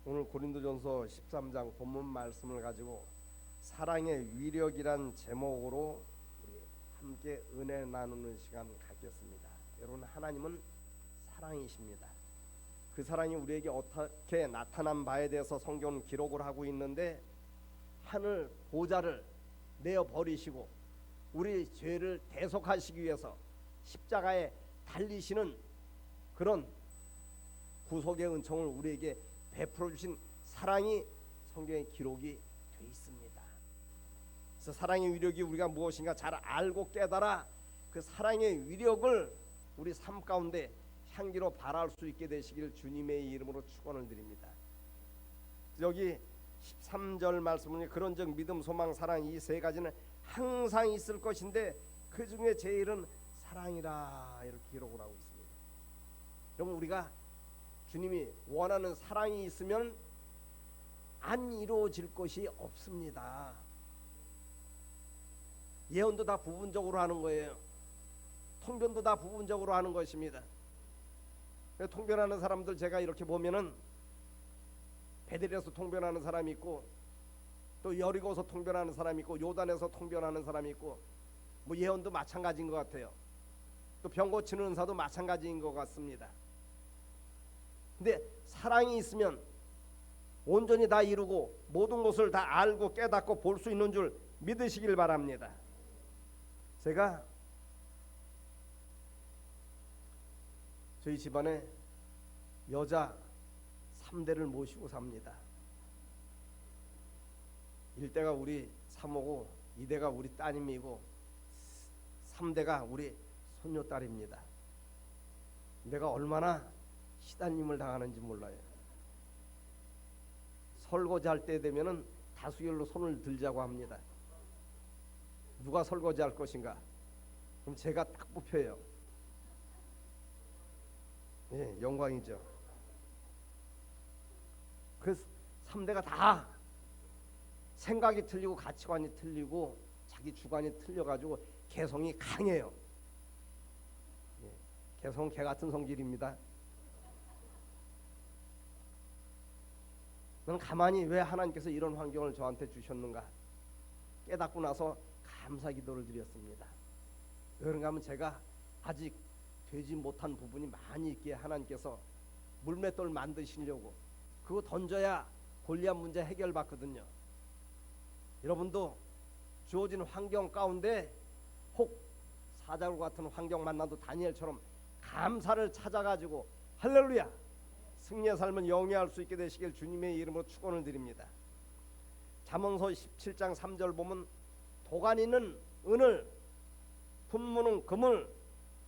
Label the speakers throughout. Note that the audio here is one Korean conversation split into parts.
Speaker 1: 오늘 고린도전서 13장 본문 말씀을 가지고 사랑의 위력이란 제목으로 우리 함께 은혜 나누는 시간 갖겠습니다. 여러분, 하나님은 사랑이십니다. 그 사랑이 우리에게 어떻게 나타난 바에 대해서 성경은 기록을 하고 있는데, 하늘 보좌를 내어 버리시고 우리 죄를 대속하시기 위해서 십자가에 달리시는 그런 구속의 은총을 우리에게 베풀어 주신 사랑이 성경에 기록이 되어 있습니다. 그래서 사랑의 위력이 우리가 무엇인가 잘 알고 깨달아 그 사랑의 위력을 우리 삶 가운데 향기로 발할 수 있게 되시길 주님의 이름으로 축원을 드립니다. 여기 13절 말씀은 그런즉 믿음, 소망, 사랑 이 세 가지는 항상 있을 것인데 그 중에 제일은 사랑이라, 이렇게 기록을 하고 있습니다. 여러분, 우리가 주님이 원하는 사랑이 있으면 안 이루어질 것이 없습니다. 예언도 다 부분적으로 하는 거예요. 통변도 다 부분적으로 하는 것입니다. 통변하는 사람들 제가 이렇게 보면은 베델에서 통변하는 사람이 있고, 또 여리고서 통변하는 사람이 있고, 요단에서 통변하는 사람이 있고, 뭐 예언도 마찬가지인 것 같아요. 또 병 고치는 은사도 마찬가지인 것 같습니다. 근데 사랑이 있으면 온전히 다 이루고 모든 것을 다 알고 깨닫고 볼 수 있는 줄 믿으시길 바랍니다. 제가 저희 집안에 여자 3대를 모시고 삽니다. 1대가 우리 사모고, 2대가 우리 따님이고, 3대가 우리 손녀딸입니다. 내가 얼마나 시달림을 당하는지 몰라요. 설거지할 때 되면은 다수결로 손을 들자고 합니다. 누가 설거지할 것인가? 그럼 제가 딱 뽑혀요. 예, 영광이죠. 그 3대가 다 생각이 틀리고 가치관이 틀리고 자기 주관이 틀려가지고 개성이 강해요. 예, 개성은 개 같은 성질입니다. 저는 가만히 왜 하나님께서 이런 환경을 저한테 주셨는가 깨닫고 나서 감사 기도를 드렸습니다. 그런가 하면 제가 아직 되지 못한 부분이 많이 있기에 하나님께서 물맷돌 만드시려고 그거 던져야 골리앗 문제 해결받거든요. 여러분도 주어진 환경 가운데 혹 사자굴 같은 환경 만나도 다니엘처럼 감사를 찾아가지고 할렐루야, 승리의 삶을 영위할 수 있게 되시길 주님의 이름으로 축원을 드립니다. 잠언서 17장 3절 보면 도가니는 은을, 분무는 금을,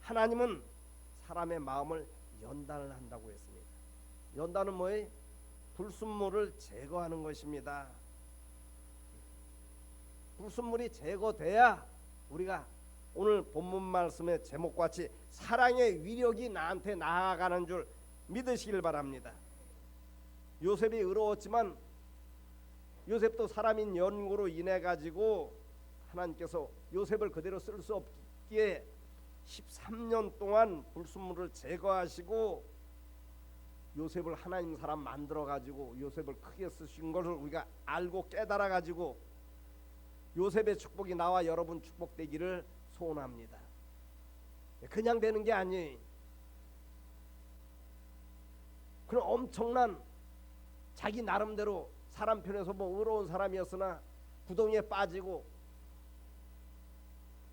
Speaker 1: 하나님은 사람의 마음을 연단을 한다고 했습니다. 연단은 뭐예요? 불순물을 제거하는 것입니다. 불순물이 제거돼야 우리가 오늘 본문 말씀의 제목과 같이 사랑의 위력이 나한테 나아가는 줄 믿으시길 바랍니다. 요셉이 의로웠지만 요셉도 사람인 연고로 인해 가지고 하나님께서 요셉을 그대로 쓸 수 없기에 13년 동안 불순물을 제거하시고 요셉을 하나님 사람 만들어 가지고 요셉을 크게 쓰신 것을 우리가 알고 깨달아 가지고 요셉의 축복이 나와 여러분 축복되기를 소원합니다. 그냥 되는 게 아니에요. 그런 엄청난 자기 나름대로 사람 편에서 뭐 의로운 사람이었으나 구덩이에 빠지고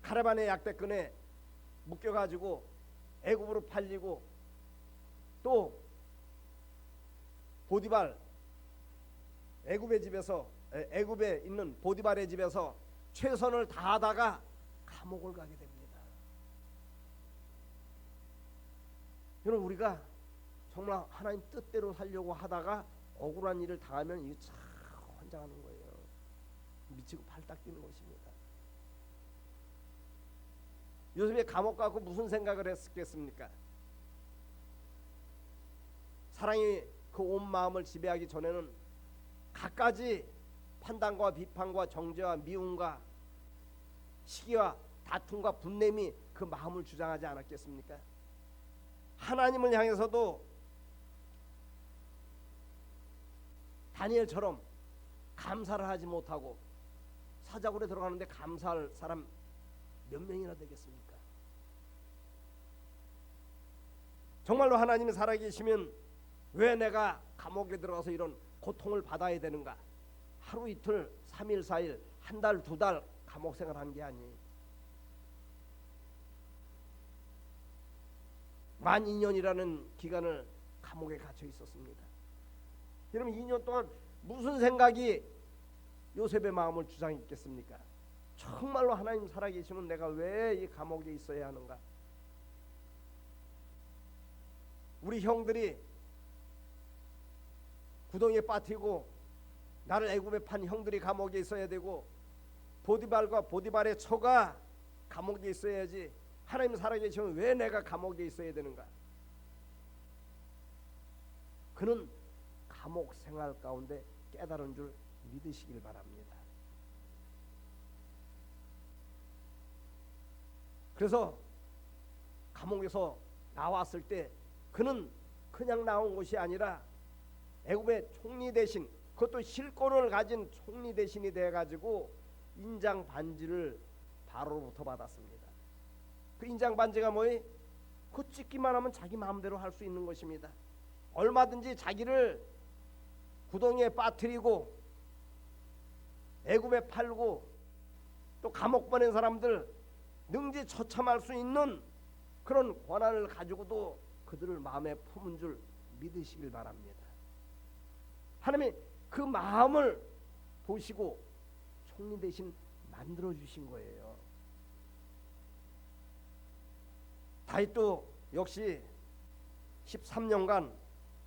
Speaker 1: 카라반의 약대끈에 묶여가지고 애굽으로 팔리고, 또 보디발 애굽에 있는 보디발의 집에서 최선을 다하다가 감옥을 가게 됩니다. 여러분, 우리가 정말 하나님 뜻대로 살려고 하다가 억울한 일을 당하면 이게 참 환장하는 거예요. 미치고 발딱 뛰는 것입니다. 요셉이 감옥 가고 무슨 생각을 했겠습니까? 사랑이 그 온 마음을 지배하기 전에는 갖가지 판단과 비판과 정죄와 미움과 시기와 다툼과 분냄이 그 마음을 주장하지 않았겠습니까? 하나님을 향해서도 다니엘처럼 감사를 하지 못하고 사자굴에 들어가는데 감사할 사람 몇 명이나 되겠습니까? 정말로 하나님이 살아계시면 왜 내가 감옥에 들어가서 이런 고통을 받아야 되는가? 하루 이틀 3일 4일 한 달 2달 감옥 생활한 게 아니, 만 2년이라는 기간을 감옥에 갇혀 있었습니다. 여러분 2년 동안 무슨 생각이 요셉의 마음을 주장했겠습니까? 정말로 하나님 살아계시면 내가 왜 이 감옥에 있어야 하는가? 우리 형들이 구덩이에 빠뜨리고 나를 애굽에 판 형들이 감옥에 있어야 되고 보디발과 보디발의 처가 감옥에 있어야지 하나님 살아계시면 왜 내가 감옥에 있어야 되는가? 그는 감옥 생활 가운데 깨달은 줄 믿으시길 바랍니다. 그래서 감옥에서 나왔을 때 그는 그냥 나온 것이 아니라 애굽의 총리 대신, 그것도 실권을 가진 총리 대신이 돼가지고 인장 반지를 바로로부터 받았습니다. 그 인장 반지가 뭐예요? 그 찍기만 하면 자기 마음대로 할 수 있는 것입니다. 얼마든지 자기를 구덩이에 빠뜨리고 애굽에 팔고 또 감옥 보낸 사람들 능지처참할 수 있는 그런 권한을 가지고도 그들을 마음에 품은 줄 믿으시길 바랍니다. 하나님이 그 마음을 보시고 총리 대신 만들어 주신 거예요. 다윗도 역시 13년간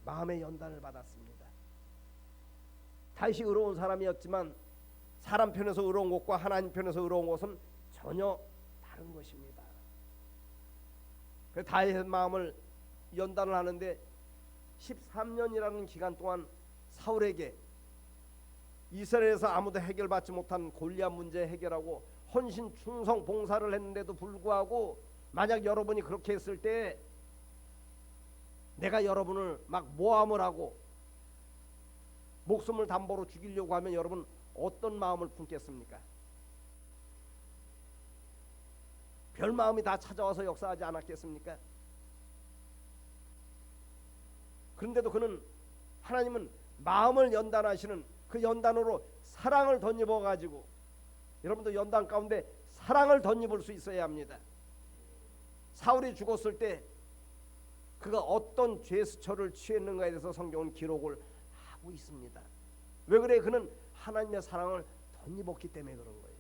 Speaker 1: 마음의 연단을 받았습니다. 다윗이 의로운 사람이었지만 사람 편에서 의로운 것과 하나님 편에서 의로운 것은 전혀 다른 것입니다. 그래서 다윗의 마음을 연단을 하는데 13년이라는 기간 동안 사울에게 이스라엘에서 아무도 해결받지 못한 골리앗 문제 해결하고 헌신 충성 봉사를 했는데도 불구하고 만약 여러분이 그렇게 했을 때 내가 여러분을 막 모함을 하고 목숨을 담보로 죽이려고 하면 여러분 어떤 마음을 품겠습니까? 별 마음이 다 찾아와서 역사하지 않았겠습니까? 그런데도 그는, 하나님은 마음을 연단하시는 그 연단으로 사랑을 덧입어 가지고, 여러분도 연단 가운데 사랑을 덧입을 수 있어야 합니다. 사울이 죽었을 때 그가 어떤 죄수처를 취했는가에 대해서 성경은 기록을 하고 있습니다. 왜 그래? 그는 하나님의 사랑을 덧입었기 때문에 그런 거예요.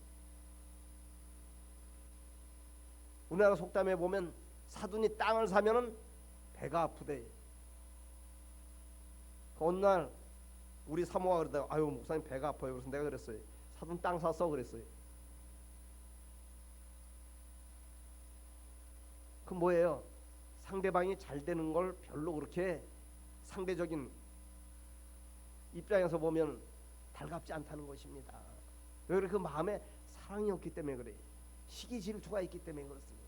Speaker 1: 우리나라 속담에 보면 사돈이 땅을 사면은 배가 아프대. 어느 날 우리 사모가 그러다, 아유 목사님 배가 아파요. 그래서 내가 그랬어요. 사돈 땅 샀어 그랬어요. 그 뭐예요? 상대방이 잘 되는 걸 별로 그렇게 상대적인 입장에서 보면 달갑지 않다는 것입니다. 왜 그래? 그 마음에 사랑이 없기 때문에 그래. 시기 질투가 있기 때문에 그렇습니다.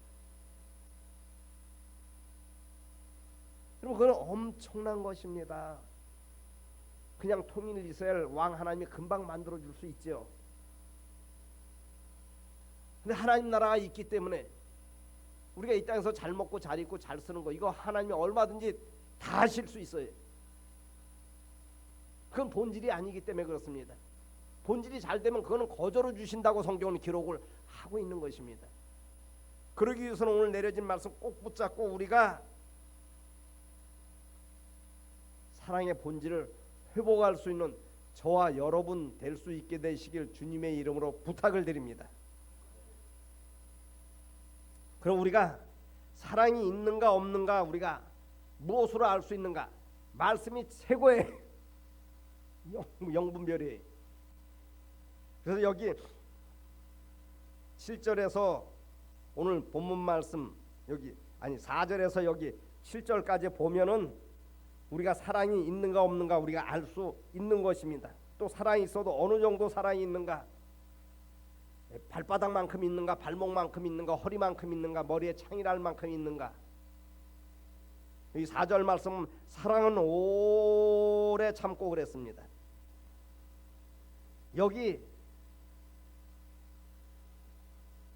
Speaker 1: 여러분, 그건 엄청난 것입니다. 그냥 통일 이스라엘 왕 하나님이 금방 만들어 줄 수 있죠. 근데 하나님 나라가 있기 때문에 우리가 이 땅에서 잘 먹고 잘 입고 잘 쓰는 거, 이거 하나님이 얼마든지 다 하실 수 있어요. 그건 본질이 아니기 때문에 그렇습니다. 본질이 잘 되면 그거는 거저로 주신다고 성경은 기록을 하고 있는 것입니다. 그러기 위해서는 오늘 내려진 말씀 꼭 붙잡고 우리가 사랑의 본질을 회복할 수 있는 저와 여러분 될 수 있게 되시길 주님의 이름으로 부탁을 드립니다. 그럼 우리가 사랑이 있는가 없는가, 우리가 무엇으로 알 수 있는가? 말씀이 최고의 영분별이에요. 그래서 여기 7절에서 오늘 본문 말씀, 여기 아니 4절에서 여기 7절까지 보면은 우리가 사랑이 있는가 없는가 우리가 알 수 있는 것입니다. 또 사랑이 있어도 어느 정도 사랑이 있는가, 발바닥만큼 있는가, 발목만큼 있는가, 허리만큼 있는가, 머리에 창이랄 만큼 있는가. 이 4절 말씀은 사랑은 오래 참고 그랬습니다. 여기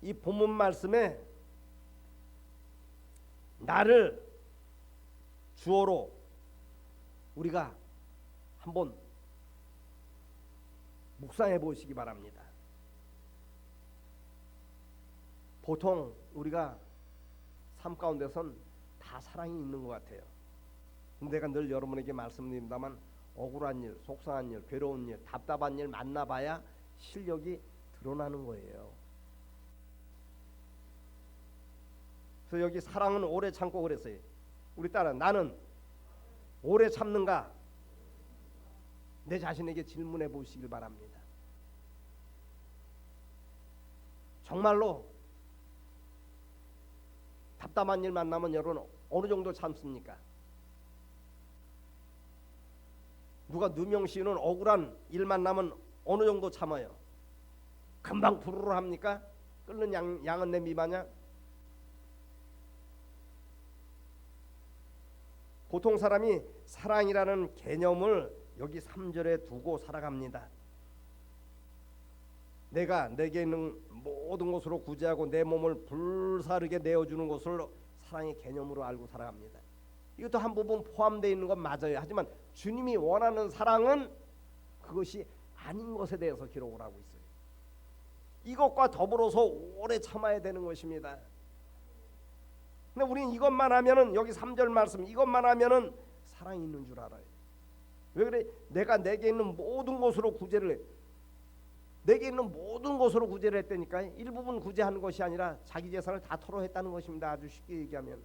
Speaker 1: 이 본문 말씀에 나를 주어로 우리가 한번 묵상해 보시기 바랍니다. 보통 우리가 삶 가운데선 다 사랑이 있는 것 같아요. 내가 늘 여러분에게 말씀드립니다만 억울한 일, 속상한 일, 괴로운 일, 답답한 일 만나봐야 실력이 드러나는 거예요. 그래서 여기 사랑은 오래 참고 그랬어요. 우리 따라 나는 오래 참는가? 내 자신에게 질문해 보시길 바랍니다. 정말로 답답한 일 만나면 여러분 어느 정도 참습니까? 누가 누명 씨는 억울한 일 만나면 어느 정도 참아요? 금방 부르르 합니까? 끓는 양은 냄비 마냥? 보통 사람이 사랑이라는 개념을 여기 3절에 두고 살아갑니다. 내가 내게 있는 모든 것으로 구제하고 내 몸을 불사르게 내어주는 것을 사랑의 개념으로 알고 살아갑니다. 이것도 한 부분 포함되어 있는 건 맞아요. 하지만 주님이 원하는 사랑은 그것이 아닌 것에 대해서 기록을 하고 있어요. 이것과 더불어서 오래 참아야 되는 것입니다. 근데 우리는 이것만 하면은 여기 3절 말씀 이것만 하면은 사랑이 있는 줄 알아요. 왜 그래? 내가 내게 있는 모든 것으로 구제를 해. 내게 있는 모든 것으로 구제를 했다니까. 일부분 구제하는 것이 아니라 자기 재산을 다 털어했다는 것입니다. 아주 쉽게 얘기하면.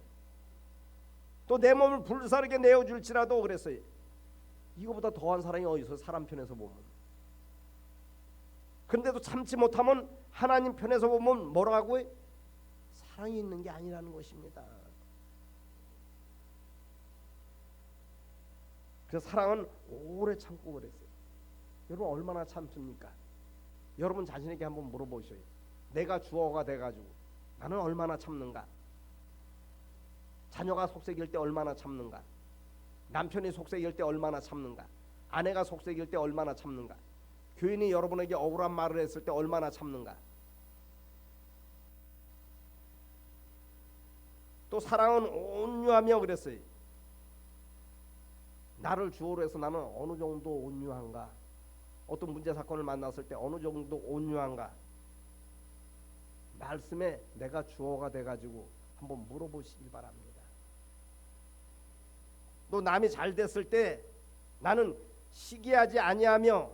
Speaker 1: 또 내 몸을 불사르게 내어줄지라도 그랬어요. 이거보다 더한 사랑이 어디 있어? 사람 편에서 보면. 그런데도 참지 못하면 하나님 편에서 보면 뭐라고 해? 사랑이 있는 게 아니라는 것입니다. 그래서 사랑은 오래 참고 그랬어요. 여러분 얼마나 참습니까? 여러분 자신에게 한번 물어보셔요. 내가 주어가 돼가지고 나는 얼마나 참는가? 자녀가 속삭일 때 얼마나 참는가? 남편이 속삭일 때 얼마나 참는가? 아내가 속삭일 때 얼마나 참는가? 교인이 여러분에게 억울한 말을 했을 때 얼마나 참는가? 또 사랑은 온유하며 그랬어요. 나를 주어로 해서 나는 어느 정도 온유한가? 어떤 문제 사건을 만났을 때 어느 정도 온유한가? 말씀에 내가 주어가 돼가지고 한번 물어보시기 바랍니다. 또 남이 잘 됐을 때 나는 시기하지 아니하며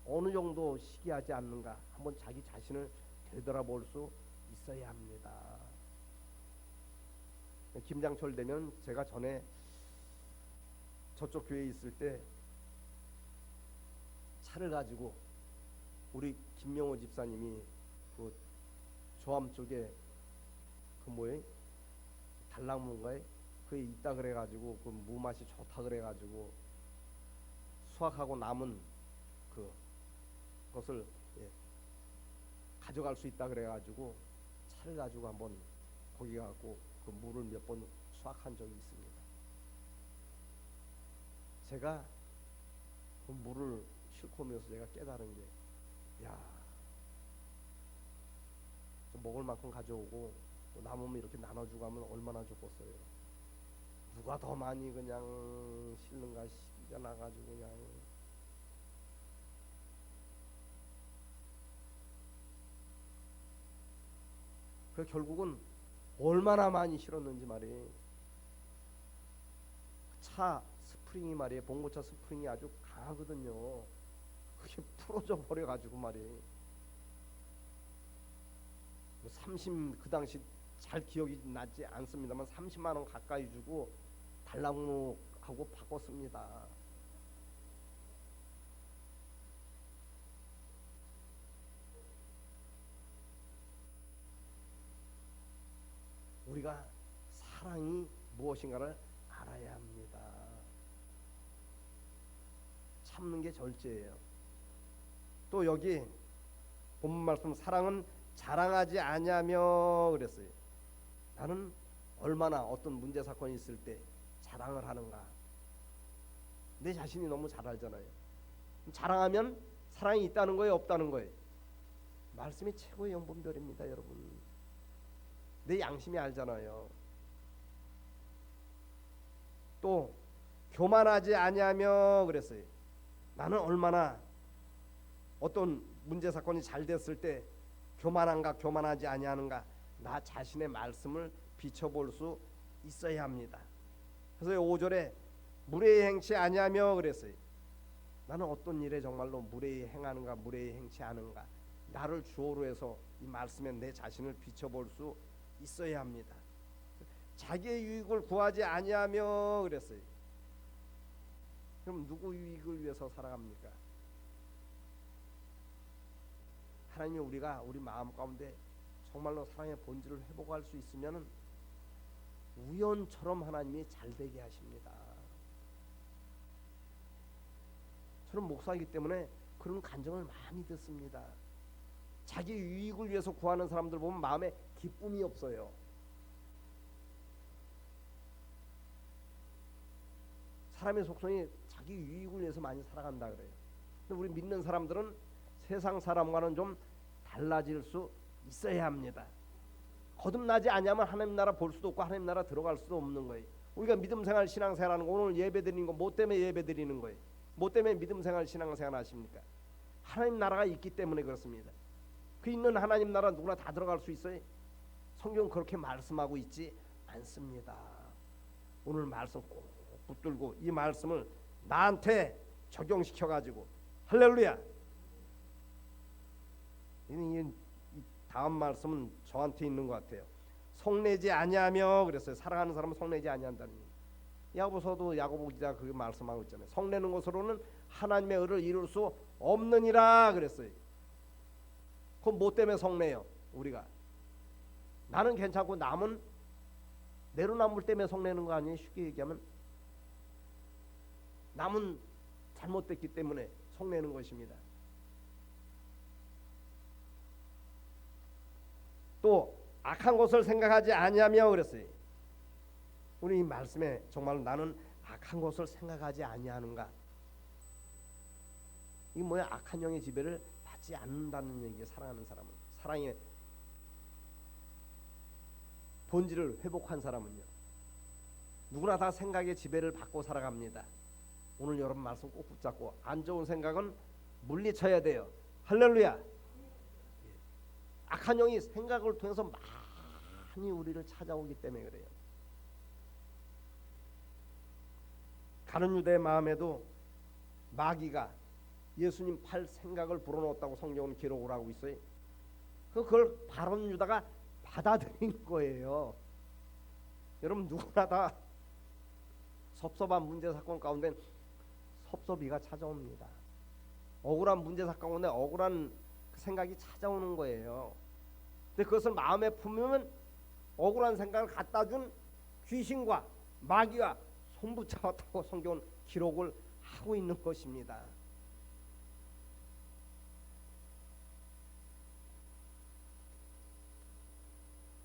Speaker 1: 어느 정도 시기하지 않는가? 한번 자기 자신을 되돌아볼 수 있어야 합니다. 김장철 되면 제가 전에 저쪽 교회에 있을 때 차를 가지고 우리 김명호 집사님이 그 조암 쪽에 그 뭐에 달랑문가에 그게 있다 그래가지고 그 무맛이 좋다 그래가지고 수확하고 남은 그것을 가져갈 수 있다 그래가지고 차를 가지고 한번 거기 가고 그 물을 몇 번 수확한 적이 있습니다. 제가 그 물을 싣고 오면서 제가 깨달은 게, 야, 좀 먹을 만큼 가져오고 또 남으면 이렇게 나눠주고 하면 얼마나 좋겠어요. 누가 더 많이 그냥 실는가 시기가 나가지고 그냥. 그 결국은 얼마나 많이 실었는지 말이에요. 차 스프링이 말이에요. 봉고차 스프링이 아주 강하거든요. 그게 풀어져 버려가지고 말이에요. 30 그 당시 잘 기억이 나지 않습니다만 30만 원 가까이 주고 달랑무하고 바꿨습니다. 우리가 사랑이 무엇인가를 알아야 합니다. 참는 게 절제예요. 또 여기 본문 말씀 사랑은 자랑하지 아니하며 그랬어요. 나는 얼마나 어떤 문제 사건이 있을 때 자랑을 하는가. 내 자신이 너무 잘 알잖아요. 자랑하면 사랑이 있다는 거예요, 없다는 거예요? 말씀이 최고의 영분별입니다, 여러분. 내 양심이 알잖아요. 또 교만하지 아니하며 그랬어요. 나는 얼마나 어떤 문제 사건이 잘 됐을 때 교만한가 교만하지 아니하는가, 나 자신의 말씀을 비춰볼 수 있어야 합니다. 그래서 5절에 무례히 행치 아니하며 그랬어요. 나는 어떤 일에 정말로 무례히 행하는가 무례히 행치 않은가, 나를 주어로 해서 이 말씀에 내 자신을 비춰볼 수 있어야 합니다. 자기의 유익을 구하지 아니하며 그랬어요. 그럼 누구 유익을 위해서 살아갑니까? 하나님이 우리가 우리 마음 가운데 정말로 사랑의 본질을 회복할 수 있으면 우연처럼 하나님이 잘되게 하십니다. 저는 목사이기 때문에 그런 간증을 많이 듣습니다. 자기 유익을 위해서 구하는 사람들 보면 마음에 기쁨이 없어요. 사람의 속성이 자기 유익을 위해서 많이 살아간다 그래요. 근데 우리 믿는 사람들은 세상 사람과는 좀 달라질 수 있어야 합니다. 거듭나지 않으면 하나님 나라 볼 수도 없고 하나님 나라 들어갈 수도 없는 거예요. 우리가 믿음 생활 신앙생활 하는 거, 오늘 예배 드리는 거 뭐 때문에 예배 드리는 거예요? 뭐 때문에 믿음 생활 신앙생활 하십니까? 하나님 나라가 있기 때문에 그렇습니다. 그 있는 하나님 나라 누구나 다 들어갈 수 있어요? 성경은 그렇게 말씀하고 있지 않습니다. 오늘 말씀 꼭 붙들고 이 말씀을 나한테 적용시켜 가지고, 할렐루야. 이 다음 말씀은 저한테 있는 것 같아요. 속내지 아니하며 그랬어요. 사랑하는 사람은 속내지 아니한다는 얘기. 야고보서도 야고보 기자 그 말씀하고 있잖아요. 속내는 것으로는 하나님의 의를 이룰 수 없느니라 그랬어요. 그건 뭐 때문에 속내요? 우리가 나는 괜찮고 남은 내로남불 때문에 속내는 거 아니에요? 쉽게 얘기하면 남은 잘못됐기 때문에 속내는 것입니다. 또 악한 것을 생각하지 아니하며 그랬어요. 우리 이 말씀에 정말 나는 악한 것을 생각하지 아니하는가, 이게 뭐야? 악한 영의 지배를 받지 않는다는 얘기예요. 사랑하는 사람은, 사랑의 본질을 회복한 사람은요, 누구나 다 생각의 지배를 받고 살아갑니다. 오늘 여러분 말씀 꼭 붙잡고, 안 좋은 생각은 물리쳐야 돼요. 할렐루야. 악한 영이 생각을 통해서 많이 우리를 찾아오기 때문에 그래요. 가룟 유다의 마음에도 마귀가 예수님 팔 생각을 불어넣었다고 성경은 기록을 하고 있어요. 그걸 가룟 유다가 받아들인 거예요. 여러분 누구나 다 섭섭한 문제 사건 가운데 섭섭이가 찾아옵니다. 억울한 문제 사건 가운데 억울한 생각이 찾아오는 거예요. 근데 그것을 마음에 품으면 억울한 생각을 갖다 준 귀신과 마귀가 손붙잡았다고 성경은 기록을 하고 있는 것입니다.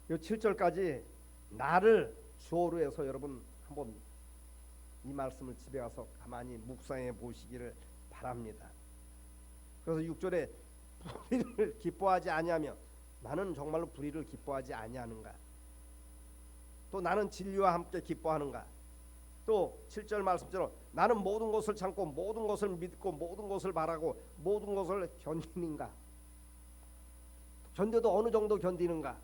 Speaker 1: 이 7절까지 나를 주어로 해서 여러분 한번 이 말씀을 집에 가서 가만히 묵상해 보시기를 바랍니다. 그래서 6절에 불의를 기뻐하지 아니하며, 나는 정말로 불의를 기뻐하지 아니하는가, 또 나는 진리와 함께 기뻐하는가, 또 7절 말씀처럼 나는 모든 것을 참고 모든 것을 믿고 모든 것을 바라고 모든 것을 견디는가, 견뎌도 어느 정도 견디는가.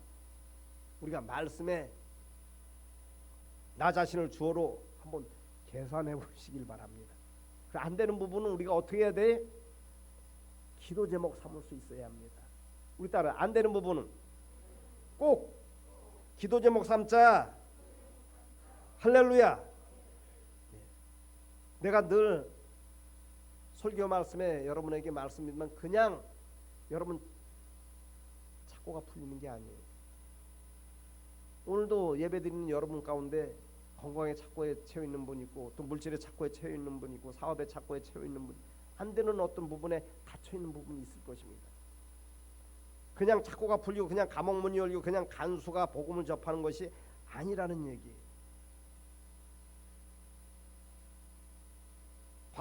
Speaker 1: 우리가 말씀에 나 자신을 주어로 한번 계산해 보시길 바랍니다. 안 되는 부분은 우리가 어떻게 해야 돼? 기도 제목 삼을 수 있어야 합니다. 우리 따라 안 되는 부분은 꼭 기도 제목 삼자. 할렐루야. 내가 늘 설교 말씀에 여러분에게 말씀드리면 그냥 여러분 착고가 풀리는 게 아니에요. 오늘도 예배드리는 여러분 가운데 건강의 착고에 채워 있는 분 있고, 또 물질의 착고에 채워 있는 분 있고, 사업의 착고에 채워 있는 분, 안 되는 어떤 부분에 닫혀 있는 부분이 있을 것입니다. 그냥 착고가 풀리고 그냥 감옥문이 열리고 그냥 간수가 복음을 접하는 것이 아니라는 얘기예요.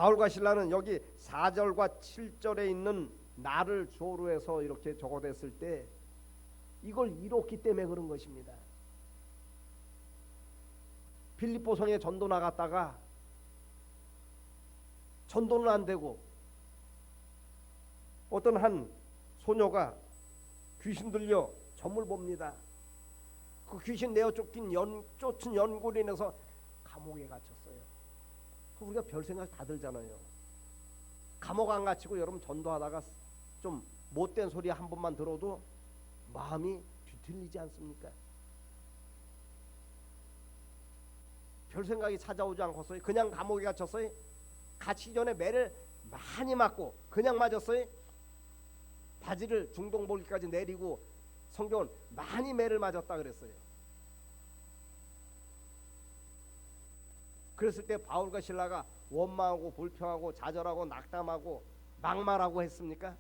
Speaker 1: 바울과 실라는 여기 4절과 7절에 있는 나를 주어로 해서 이렇게 적어댔을 때 이걸 이뤘기 때문에 그런 것입니다. 빌립보 성에 전도 나갔다가 전도는 안 되고 어떤 한 소녀가 귀신 들려 점을 봅니다. 그 귀신 내어 쫓은 연골로 인해서 감옥에 갇혔어요. 우리가 별 생각 다 들잖아요. 감옥 안 갇히고 여러분 전도하다가 좀 못된 소리 한 번만 들어도 마음이 뒤틀리지 않습니까? 별 생각이 찾아오지 않겠어요? 그냥 감옥에 갇혔어요? 갇히기 전에 매를 많이 맞고 그냥 맞았어요? 바지를 중동볼기까지 내리고 성경은 많이 매를 맞았다 그랬어요. 그랬을 때 바울과 실라가 원망하고 불평하고 좌절하고 낙담하고 막말하고 했습니까?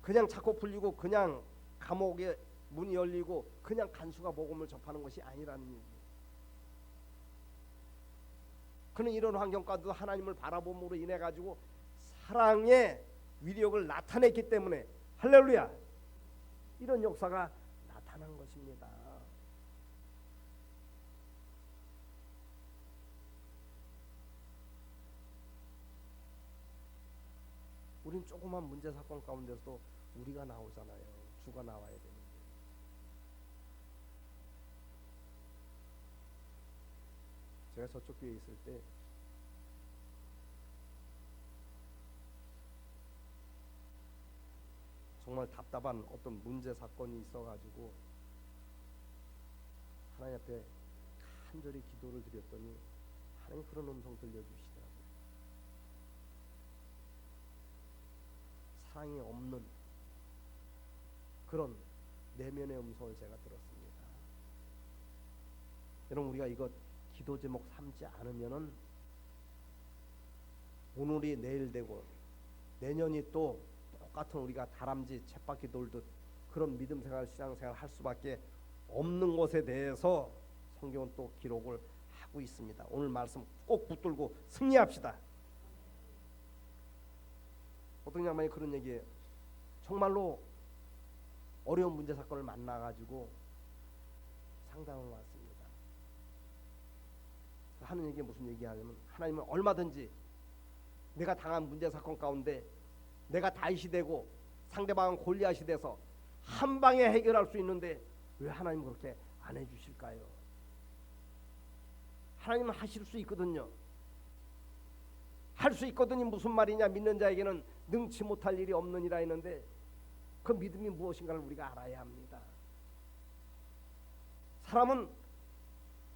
Speaker 1: 그냥 찾고 풀리고 그냥 감옥에 문이 열리고 그냥 간수가 복음을 접하는 것이 아니라는 얘기예요. 그는 이런 환경과도 하나님을 바라봄으로 인해 가지고 사랑의 위력을 나타냈기 때문에 할렐루야 이런 역사가 나타난 것입니다. 우린 조그만 문제 사건 가운데서도 우리가 나오잖아요. 주가 나와야 되는데. 제가 저쪽 교회에 있을 때 정말 답답한 어떤 문제 사건이 있어가지고 하나님 앞에 간절히 기도를 드렸더니 하나님 그런 음성 들려주시더라고요. 사랑이 없는 그런 내면의 음성을 제가 들었습니다. 여러분 우리가 이것 기도 제목 삼지 않으면은 오늘이 내일 되고 내년이 또 똑같은 우리가 다람쥐 쳇바퀴 돌듯 그런 믿음 생활 신앙생활 할 수밖에 없는 것에 대해서 성경은 또 기록을 하고 있습니다. 오늘 말씀 꼭 붙들고 승리합시다. 어떤 양반이 그런 얘기예요. 정말로 어려운 문제 사건을 만나가지고 상담을 왔습니다. 하는 얘기가 무슨 얘기하냐면 하나님은 얼마든지 내가 당한 문제 사건 가운데 내가 다윗이 되고 상대방은 골리앗이 돼서 한 방에 해결할 수 있는데 왜 하나님 그렇게 안 해주실까요? 하나님은 하실 수 있거든요. 할 수 있거든요. 무슨 말이냐? 믿는 자에게는 능치 못할 일이 없느니라 했는데 그 믿음이 무엇인가를 우리가 알아야 합니다. 사람은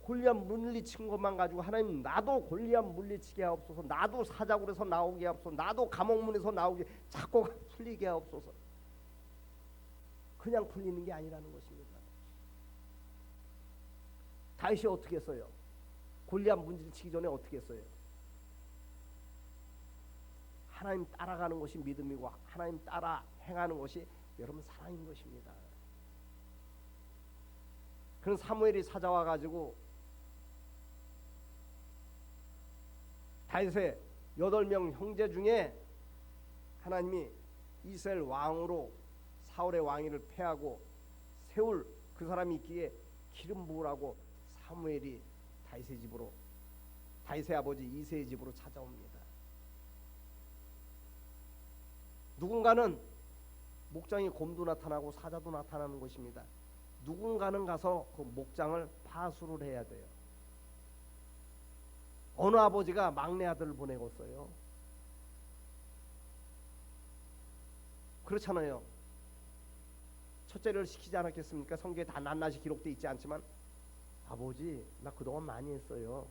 Speaker 1: 골리앗 물리친 것만 가지고 하나님 나도 골리앗 물리치게 하옵소서, 나도 사자굴에서 나오게 하옵소서, 나도 감옥문에서 나오게 자꾸 풀리게 하옵소서. 그냥 풀리는 게 아니라는 것입니다. 다윗이 어떻게 했어요? 골리앗 물리치기 전에 어떻게 했어요? 하나님 따라가는 것이 믿음이고 하나님 따라 행하는 것이 여러분 사랑인 것입니다. 그런 사무엘이 찾아와 가지고 다윗의 8명 형제 중에 하나님이 이스라엘 왕으로 사울의 왕위를 패하고 세울 그 사람이 있기에 기름 부으라고 사무엘이 다윗의 집으로 다윗의 아버지 이새의 집으로 찾아옵니다. 누군가는 목장에 곰도 나타나고 사자도 나타나는 것입니다. 누군가는 가서 그 목장을 파수를 해야 돼요. 어느 아버지가 막내 아들을 보내고 있어요. 그렇잖아요. 첫째를 시키지 않았겠습니까? 성경에 다 낱낱이 기록되어 있지 않지만 아버지 나 그동안 많이 했어요.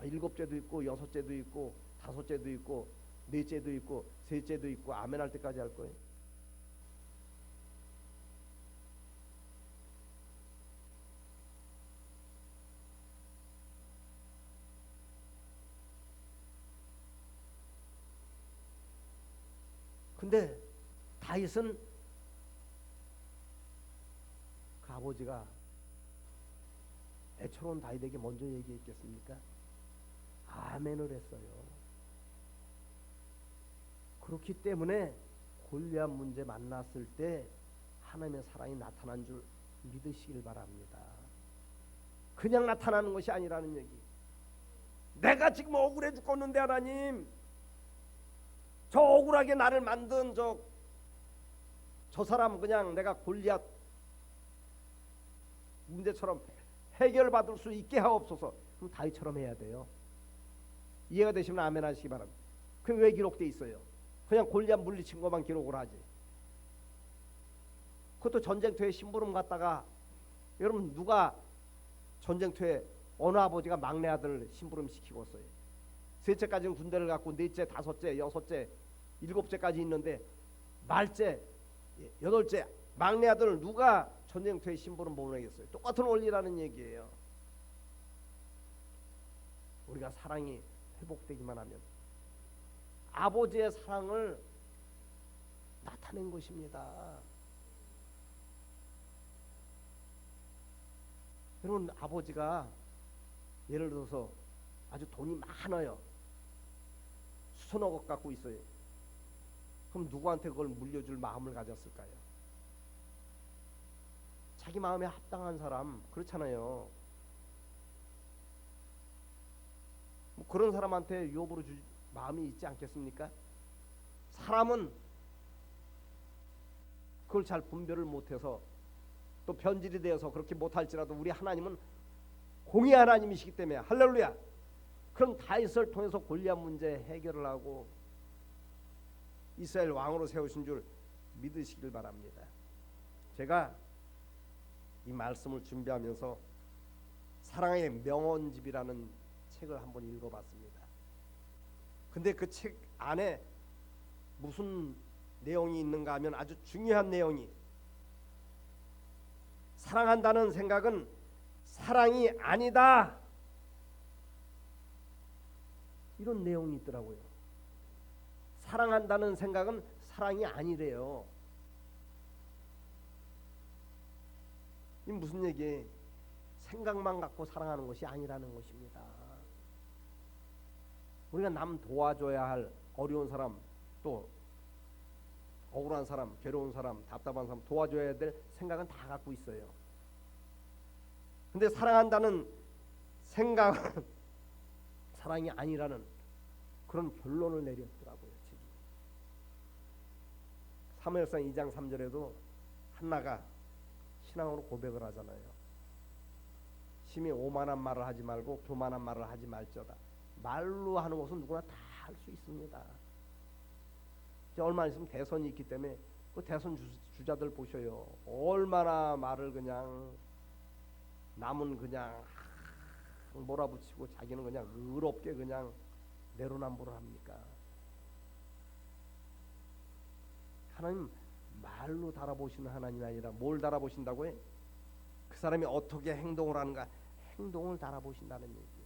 Speaker 1: 7째도 있고 6째도 있고 5째도 있고 4째도 있고 3째도 있고 아멘 할 때까지 할 거예요. 근데 다윗은 그 아버지가 애처로운 다윗에게 먼저 얘기했겠습니까? 아멘을 했어요. 그렇기 때문에 골리앗 문제 만났을 때 하나님의 사랑이 나타난 줄 믿으시길 바랍니다. 그냥 나타나는 것이 아니라는 얘기. 내가 지금 억울해 죽겠는데 하나님, 저 억울하게 나를 만든 저 사람 그냥 내가 골리앗 문제처럼 해결받을 수 있게 하옵소서. 그럼 다윗처럼 해야 돼요. 이해가 되시면 아멘 하시기 바랍니다. 그게 왜 기록돼 있어요? 그냥 골리앗 물리친 것만 기록을 하지. 그것도 전쟁터에 심부름 갔다가, 여러분 누가 전쟁터에 어느 아버지가 막내 아들 심부름 시키고 있어요? 셋째까지는 군대를 갔고 넷째, 다섯째, 여섯째, 일곱째까지 있는데 말째, 여덟째 막내 아들을 누가 전쟁터에 심부름 보내겠어요? 똑같은 원리라는 얘기예요. 우리가 사랑이 회복되기만 하면 아버지의 사랑을 나타낸 것입니다. 여러분, 아버지가 예를 들어서 아주 돈이 많아요. 수천억 갖고 있어요. 그럼 누구한테 그걸 물려줄 마음을 가졌을까요? 자기 마음에 합당한 사람, 그렇잖아요. 뭐 그런 사람한테 유업으로 줄 마음이 있지 않겠습니까? 사람은 그걸 잘 분별을 못해서 또 변질이 되어서 그렇게 못할지라도 우리 하나님은 공의 하나님이시기 때문에, 할렐루야, 그런 다윗을 통해서 골리앗 문제 해결을 하고 이스라엘 왕으로 세우신 줄 믿으시길 바랍니다. 제가 이 말씀을 준비하면서 사랑의 명언집이라는 책을 한번 읽어봤습니다. 근데 그 책 안에 무슨 내용이 있는가 하면 아주 중요한 내용이, 사랑한다는 생각은 사랑이 아니다, 이런 내용이 있더라고요. 사랑한다는 생각은 사랑이 아니래요. 이 무슨 얘기예요? 생각만 갖고 사랑하는 것이 아니라는 것입니다. 우리가 남 도와줘야 할 어려운 사람, 또 억울한 사람, 괴로운 사람, 답답한 사람 도와줘야 될 생각은 다 갖고 있어요. 근데 사랑한다는 생각은 사랑이 아니라는 그런 결론을 내렸더라고요. 사무엘상 2장 3절에도 한나가 신앙으로 고백을 하잖아요. 심히 오만한 말을 하지 말고 교만한 말을 하지 말지어다. 말로 하는 것은 누구나 다 할 수 있습니다. 이제 얼마 있으면 대선이 있기 때문에 그 대선 주자들 보셔요. 얼마나 말을 그냥 남은 그냥 몰아붙이고 자기는 그냥 의롭게 그냥 내로남불을 합니까? 하나님 말로 달아보시는 하나님이 아니라 뭘 달아보신다고요? 그 사람이 어떻게 행동을 하는가, 행동을 달아보신다는 얘기예요.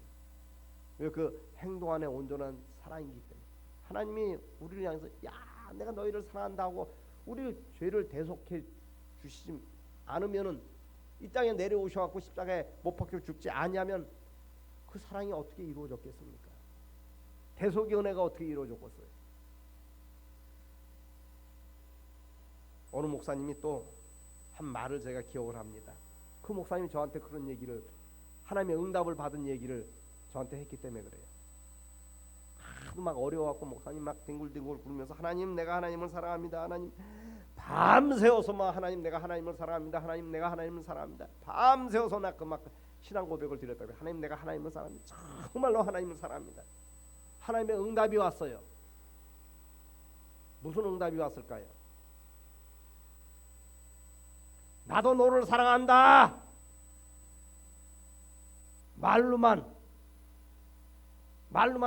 Speaker 1: 왜? 그 행동 안에 온전한 사랑이기 때문에. 하나님이 우리를 향해서 야 내가 너희를 사랑한다고 우리 죄를 대속해 주시지 않으면은, 이 땅에 내려오셔갖고 십자가에 못 박혀 죽지 아니하면 그 사랑이 어떻게 이루어졌겠습니까? 대속의 은혜가 어떻게 이루어졌겠어요? 어느 목사님이 또 한 말을 제가 기억을 합니다. 그 목사님이 저한테 그런 얘기를, 하나님의 응답을 받은 얘기를 저한테 했기 때문에 그래요. 하도 막 어려워갖고 목사님 막 뒹굴뒹굴 구르면서 하나님 내가 하나님을 사랑합니다, 하나님, 밤새워서 막 하나님 내가 하나님을 사랑합니다, 하나님 내가 하나님을 사랑합니다, 밤새워서 나 그 막 신앙 고백을 드렸다고. 하나님 내가 하나님을 사랑합니다, 정말로 하나님을 사랑합니다. 하나님의 응답이 왔어요. 무슨 응답이 왔을까요? 나도 너를 사랑한다, 말로만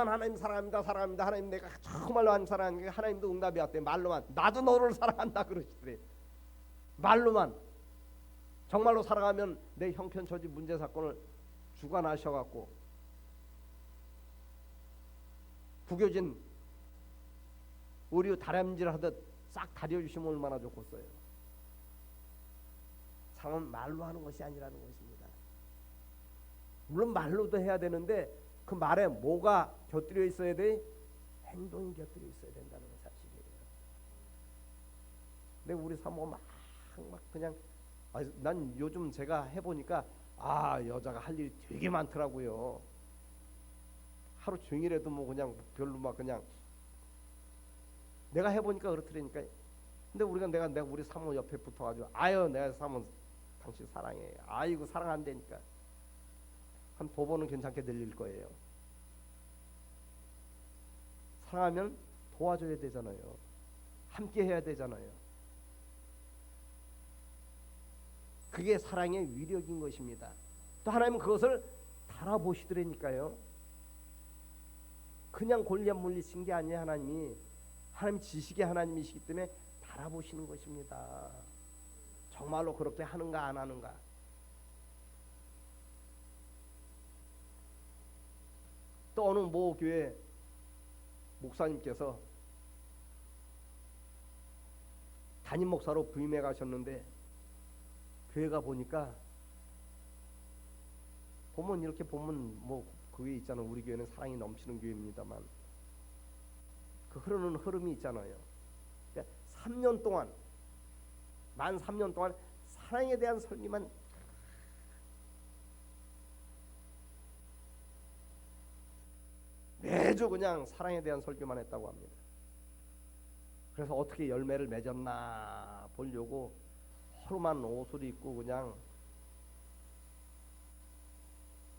Speaker 1: 하나님 사랑합니다, 사랑합니다, 하나님 내가 정말로 하나님 사랑하는 게, 하나님도 응답이 왔대요. 말로만 나도 너를 사랑한다 그러시더래요. 말로만. 정말로 사랑하면 내 형편처지 문제 사건을 주관하셔갖고 구겨진 의류 다람질하듯 싹 다려주시면 얼마나 좋겠어요. 사랑은 말로 하는 것이 아니라는 것입니다. 물론 말로도 해야 되는데 그 말에 뭐가 곁들여 있어야 돼? 행동이 곁들여 있어야 된다는 사실이에요. 근데 우리 사모가 막 그냥 난 요즘 제가 해보니까 여자가 할 일이 되게 많더라고요. 하루 종일해도 뭐 그냥 별로 막 그냥 내가 해보니까 그렇더라니까. 근데 내가 우리 사모 옆에 붙어가지고 내가 사모 당신 사랑해. 아이고 사랑 안 되니까 한 5번은 괜찮게 들릴 거예요. 사랑하면 도와줘야 되잖아요. 함께 해야 되잖아요. 그게 사랑의 위력인 것입니다. 또 하나님은 그것을 달아보시더라니까요. 그냥 골리앗 물리친 게 아니에요. 하나님 지식의 하나님이시기 때문에 달아보시는 것입니다. 정말로 그렇게 하는가 안 하는가. 또 어느 모 교회 목사님께서 담임 목사로 부임해 가셨는데 교회가 보니까 이렇게 보면 뭐 그게 있잖아요. 우리 교회는 사랑이 넘치는 교회입니다만 그 흐르는 흐름이 있잖아요. 그러니까 3년 동안 만 3년 동안 사랑에 대한 설교만 매주 그냥 사랑에 대한 설교만 했다고 합니다. 그래서 어떻게 열매를 맺었나 보려고 하루만 옷을 입고 그냥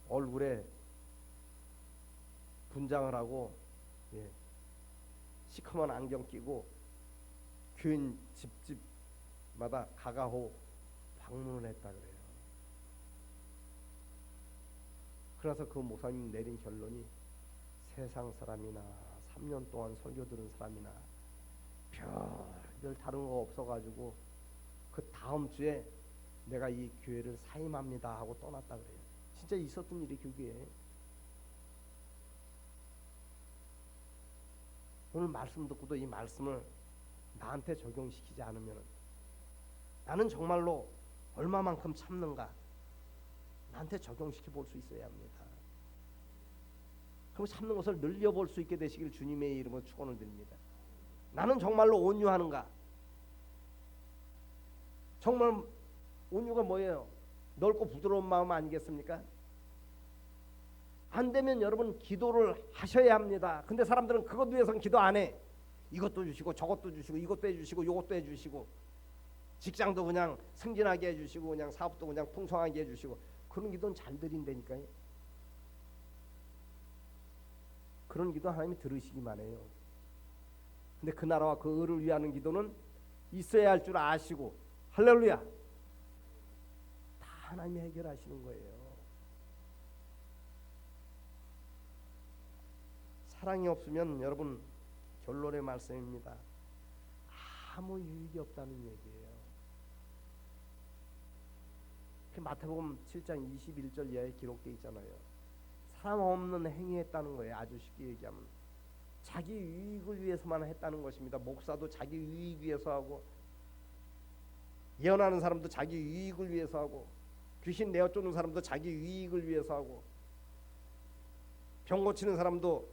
Speaker 1: 얼굴에 분장을 하고 시커먼 안경 끼고 교인 집집마다 가가호 방문을 했다 그래요. 그래서 그 목사님 내린 결론이 세상 사람이나 3년 동안 설교 들은 사람이나 별 다른 거 없어가지고 그 다음 주에 내가 이 교회를 사임합니다 하고 떠났다 그래요. 진짜 있었던 일이 교회에. 오늘 말씀 듣고도 이 말씀을 나한테 적용시키지 않으면 나는 정말로 얼마만큼 참는가 나한테 적용시켜 볼 수 있어야 합니다. 그럼 참는 것을 늘려볼 수 있게 되시길 주님의 이름으로 축원을 드립니다. 나는 정말로 온유하는가? 정말 온유가 뭐예요? 넓고 부드러운 마음 아니겠습니까? 안 되면 여러분 기도를 하셔야 합니다. 근데 사람들은 그것 위해서는 기도 안 해. 이것도 주시고 저것도 주시고 이것도 해주시고 이것도 해주시고 직장도 그냥 승진하게 해주시고 그냥 사업도 그냥 풍성하게 해주시고 그런 기도는 잘 드린다니까요. 그런 기도 하나님이 들으시기만 해요. 근데 그 나라와 그 의를 위하는 기도는 있어야 할 줄 아시고 할렐루야 다 하나님이 해결하시는 거예요. 사랑이 없으면 여러분 결론의 말씀입니다. 아무 유익이 없다는 얘기예요. 마태복음 7장 21절 이하에 기록되어 있잖아요. 사랑 없는 행위했다는 거예요. 아주 쉽게 얘기하면 자기 유익을 위해서만 했다는 것입니다. 목사도 자기 유익 위해서 하고 예언하는 사람도 자기 유익을 위해서 하고 귀신 내어 쫓는 사람도 자기 유익을 위해서 하고 병 고치는 사람도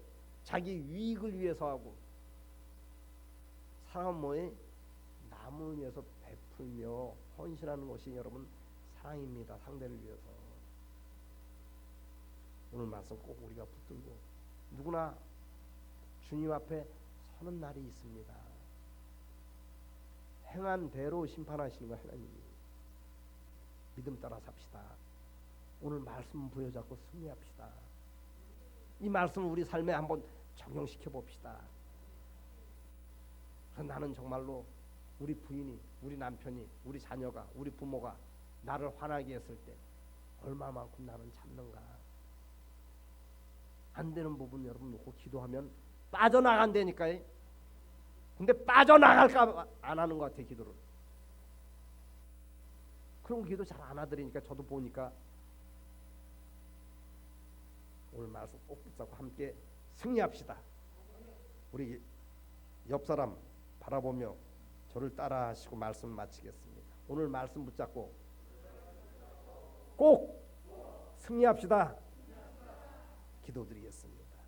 Speaker 1: 자기 유익을 위해서 하고 사랑은 뭐에 남을 위해서 베풀며 헌신하는 것이 여러분 사랑입니다. 상대를 위해서. 오늘 말씀 꼭 우리가 붙들고 누구나 주님 앞에 서는 날이 있습니다. 행한 대로 심판하시는 거 하나님이. 믿음 따라 삽시다. 오늘 말씀 부여잡고 승리합시다. 이 말씀을 우리 삶에 한번 적용시켜 봅시다. 나는 정말로 우리 부인이, 우리 남편이, 우리 자녀가, 우리 부모가 나를 화나게 했을 때 얼마만큼 나는 참는가. 안 되는 부분 여러분 놓고 기도하면 빠져나간다니까요. 근데 빠져나갈까 안 하는 것 같아. 기도를. 그런 기도 잘 안 하더라니까. 저도 보니까 오늘 말씀 꼭 붙잡고 함께 승리합시다. 우리 옆 사람 바라보며 저를 따라 하시고 말씀 마치겠습니다. 오늘 말씀 붙잡고 꼭 승리합시다. 기도드리겠습니다.